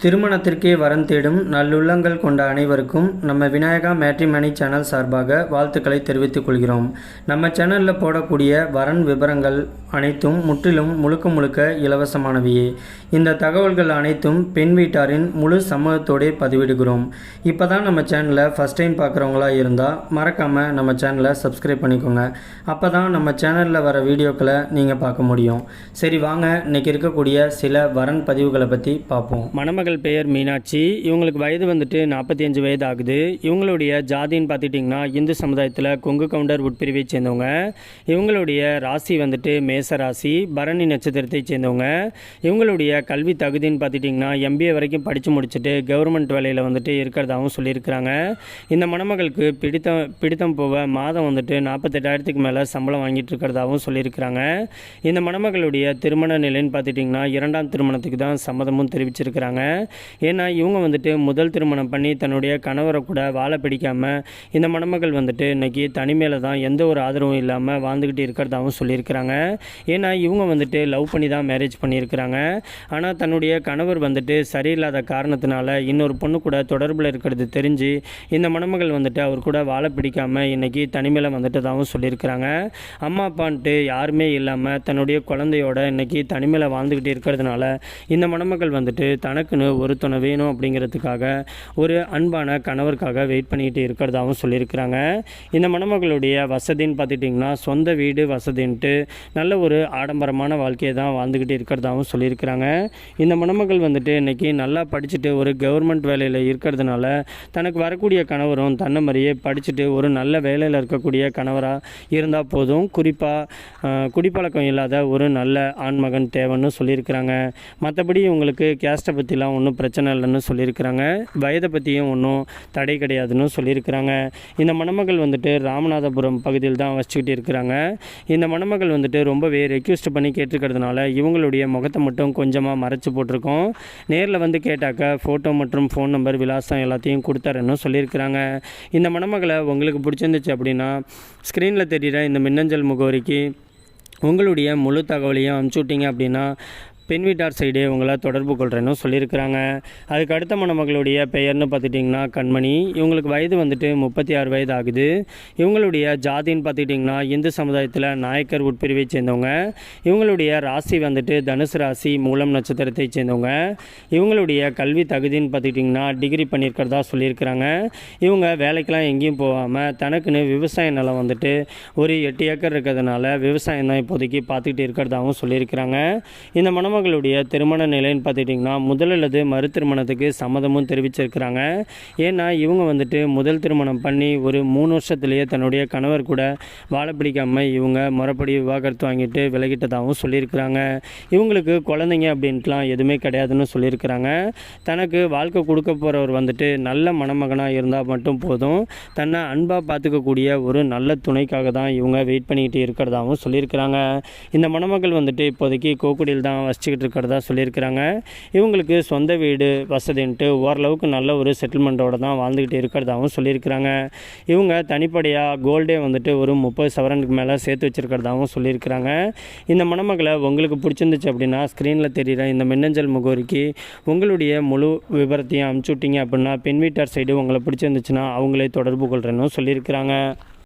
திருமணத்திற்கே வரன் தேடும் நல்லுள்ளங்கள் கொண்ட அனைவருக்கும் நம்ம விநாயகா மேட்ரிமனி சேனல் சார்பாக வாழ்த்துக்களை தெரிவித்துக் கொள்கிறோம். நம்ம சேனலில் போடக்கூடிய வரன் விவரங்கள் அனைத்தும் முற்றிலும் முழுக்க இலவசமானவையே. இந்த தகவல்கள் அனைத்தும் பெண் வீட்டாரின் முழு சம்மதத்தோடே பதிவிடுகிறோம். இப்போ தான் நம்ம சேனலை ஃபஸ்ட் டைம் பார்க்குறவங்களா இருந்தால் மறக்காமல் நம்ம சேனலை சப்ஸ்கிரைப் பண்ணிக்கோங்க. அப்போ தான் நம்ம சேனலில் வர வீடியோக்களை நீங்கள் பார்க்க முடியும். சரி வாங்க, இன்றைக்கி இருக்கக்கூடிய சில வரன் பதிவுகளை பற்றி பார்ப்போம். மணமகள் பெயர் மீனாட்சி. இவங்களுக்கு வயது வந்துட்டு 45 வயது ஆகுது. இவங்களுடைய ஜாதின்னு பார்த்துட்டிங்கன்னா இந்து சமுதாயத்தில் கொங்கு கவுண்டர் உட்பிரிவை சேர்ந்தவங்க. இவங்களுடைய ராசி வந்துட்டு மேச ராசி, பரணி நட்சத்திரத்தை சேர்ந்தவங்க. இவங்களுடைய கல்வி தகுதின்னு பார்த்துட்டிங்கன்னா MBA வரைக்கும் படித்து முடிச்சுட்டு கவர்மெண்ட் வேலையில் வந்துட்டு இருக்கிறதாகவும் சொல்லியிருக்கிறாங்க. இந்த மணமகளுக்கு பிடித்தம் போக மாதம் வந்துட்டு 48,000க்கு மேலே சம்பளம் வாங்கிட்டு இருக்கிறதாகவும் சொல்லியிருக்கிறாங்க. இந்த மணமகளுடைய திருமண நிலைன்னு பார்த்துட்டிங்கன்னா 2ஆம் திருமணத்துக்கு தான் சம்மதமும் தெரிவிச்சிருக்கிறாங்க. ஏன்னா இவங்க வந்துட்டு முதல் திருமணம் பண்ணி தன்னுடைய கணவரை கூட வாழ பிடிக்காமல் இந்த மணமகள் வந்துட்டு இன்றைக்கி தனிமையில் தான் எந்த ஒரு ஆதரவும் இல்லாமல் வாழ்ந்துக்கிட்டு இருக்கிறதாகவும் சொல்லியிருக்கிறாங்க. ஏன்னா இவங்க வந்துட்டு லவ் பண்ணி தான் மேரேஜ் பண்ணியிருக்கிறாங்க. ஆனால் தன்னுடைய கணவர் வந்துட்டு சரியில்லாத காரணத்தினால இன்னொரு பொண்ணு கூட தொடர்பில் இருக்கிறது தெரிஞ்சு இந்த மணமகள் வந்துட்டு அவர் கூட வாழ பிடிக்காமல் இன்றைக்கி தனிமையில் வந்துட்டதாகவும் சொல்லியிருக்கிறாங்க. அம்மா அப்பான்ட்டு யாருமே இல்லாமல் தன்னுடைய குழந்தையோட இன்றைக்கி தனிமையில் வாழ்ந்துக்கிட்டு இருக்கிறதுனால இந்த மணமகள் வந்துட்டு தனக்குன்னு ஒரு துணை வேணும் அப்படிங்கிறதுக்காக ஒரு அன்பான கணவருக்காக வெயிட் பண்ணிக்கிட்டு இருக்கிறதாகவும் சொல்லியிருக்கிறாங்க. இந்த மணமகளுடைய வசதின்னு பார்த்துட்டிங்கன்னா சொந்த வீடு வசதின்ட்டு நல்ல ஒரு ஆடம்பரமான வாழ்க்கையை தான் வாழ்ந்துக்கிட்டு இருக்கிறதாகவும் சொல்லியிருக்கிறாங்க. இந்த மணமகள் வந்துட்டு இன்றைக்கி நல்லா படிச்சுட்டு ஒரு கவர்மெண்ட் வேலையில் இருக்கிறதுனால தனக்கு வரக்கூடிய கணவரும் தன்னை மாதிரியே படிச்சுட்டு ஒரு நல்ல வேலையில் இருக்கக்கூடிய கணவராக இருந்தால் போதும். குறிப்பாக குடிப்பழக்கம் இல்லாத ஒரு நல்ல ஆண்மகன் தேவைன்னு சொல்லியிருக்கிறாங்க. மற்றபடி உங்களுக்கு கேஸ்ட்டை பற்றிலாம் ஒன்றும் பிரச்சனை இல்லைன்னு சொல்லியிருக்கிறாங்க. வயதை பற்றியும் ஒன்றும் தடை கிடையாதுன்னு சொல்லியிருக்கிறாங்க. இந்த மணமகள் வந்துட்டு ராமநாதபுரம் பகுதியில் தான் வச்சுக்கிட்டு இருக்கிறாங்க. இந்த மணமகள் வந்துட்டு ரொம்பவே ரெக்வெஸ்ட் பண்ணி கேட்டிருக்கிறதுனால இவங்களுடைய முகத்தை மட்டும் கொஞ்சமாக மறைச்சி போட்டிருக்கோம். நேரில் வந்து கேட்டாக்க ஃபோட்டோ மற்றும் ஃபோன் நம்பர் விலாசம் எல்லாத்தையும் கொடுத்தாருன்னு சொல்லியிருக்கிறாங்க. இந்த மணமகளை உங்களுக்கு பிடிச்சிருந்துச்சு அப்படின்னா ஸ்க்ரீனில் தெரிகிற இந்த மின்னஞ்சல் முகவரிக்கு உங்களுடைய முழு தகவலையும் அனுப்பிச்சி விட்டீங்க அப்படின்னா பெண் வீட்டார் சைடே உங்களை தொடர்பு கொள்கிறேன்னு சொல்லியிருக்கிறாங்க. அதுக்கு அடுத்த மணமகளுடைய பெயர்னு பார்த்துட்டிங்கன்னா கண்மணி. இவங்களுக்கு வயது வந்துட்டு 36 வயது ஆகுது. இவங்களுடைய ஜாதின்னு பார்த்துட்டிங்கன்னா இந்து சமுதாயத்தில் நாயக்கர் உட்பிரிவை சேர்ந்தவங்க. இவங்களுடைய ராசி வந்துட்டு தனுசு ராசி, மூலம் நட்சத்திரத்தை சேர்ந்தவங்க. இவங்களுடைய கல்வி தகுதின்னு பார்த்துட்டிங்கன்னா டிகிரி பண்ணியிருக்கிறதா சொல்லியிருக்கிறாங்க. இவங்க வேலைக்கெலாம் எங்கேயும் போகாமல் தனக்குன்னு விவசாய நிலம் வந்துட்டு ஒரு 8 ஏக்கர் இருக்கிறதுனால விவசாயம் தான் இப்போதைக்கு பார்த்துக்கிட்டு இருக்கிறதாகவும் சொல்லியிருக்கிறாங்க. இந்த மணமகளுடைய திருமண நிலைன்னு பார்த்துட்டிங்கன்னா முதல் அல்லது மறு திருமணத்துக்கு சம்மதமும் தெரிவிச்சிருக்கிறாங்க. ஏன்னா இவங்க வந்துட்டு முதல் திருமணம் பண்ணி ஒரு 3 வருஷத்துலேயே தன்னுடைய கணவர் கூட வாழ பிடிக்காமல் இவங்க முறைப்படி விவாகரத்து வாங்கிட்டு விலகிட்டதாகவும் சொல்லியிருக்கிறாங்க. இவங்களுக்கு குழந்தைங்க அப்படின்ட்டுலாம் எதுவுமே கிடையாதுன்னு சொல்லியிருக்கிறாங்க. தனக்கு வாழ்க்கை கொடுக்க போகிறவர் வந்துட்டு நல்ல மணமகனாக இருந்தால் மட்டும் போதும், தன்னை அன்பாக பார்த்துக்கக்கூடிய ஒரு நல்ல துணைக்காக தான் இவங்க வெயிட் பண்ணிக்கிட்டு இருக்கிறதாகவும் சொல்லியிருக்கிறாங்க. இந்த மணமகள் வந்துட்டு இப்போதைக்கு கோக்குடியில் தான் வச்சுக்கிட்டு இருக்கிறதா சொல்லியிருக்கிறாங்க. இவங்களுக்கு சொந்த வீடு வசதின்ட்டு ஓரளவுக்கு நல்ல ஒரு செட்டில்மெண்ட்டோடு தான் வாழ்ந்துக்கிட்டு இருக்கிறதாகவும் சொல்லியிருக்கிறாங்க. இவங்க தனிப்படையாக கோல்டே வந்துட்டு ஒரு 30 சவரனுக்கு மேலே சேர்த்து வச்சுருக்கிறதாகவும் சொல்லியிருக்கிறாங்க. இந்த மணமகளை உங்களுக்கு பிடிச்சிருந்துச்சு அப்படின்னா ஸ்க்ரீனில் தெரிகிற இந்த மின்னஞ்சல் முகவரிக்கு உங்களுடைய முழு விவரத்தையும் அனுப்பிச்சி விட்டீங்க அப்படின்னா பெண் வீட்டார் சைடு உங்களை பிடிச்சிருந்துச்சுன்னா அவங்களே தொடர்பு கொள்கிறேன்னு சொல்லியிருக்கிறாங்க.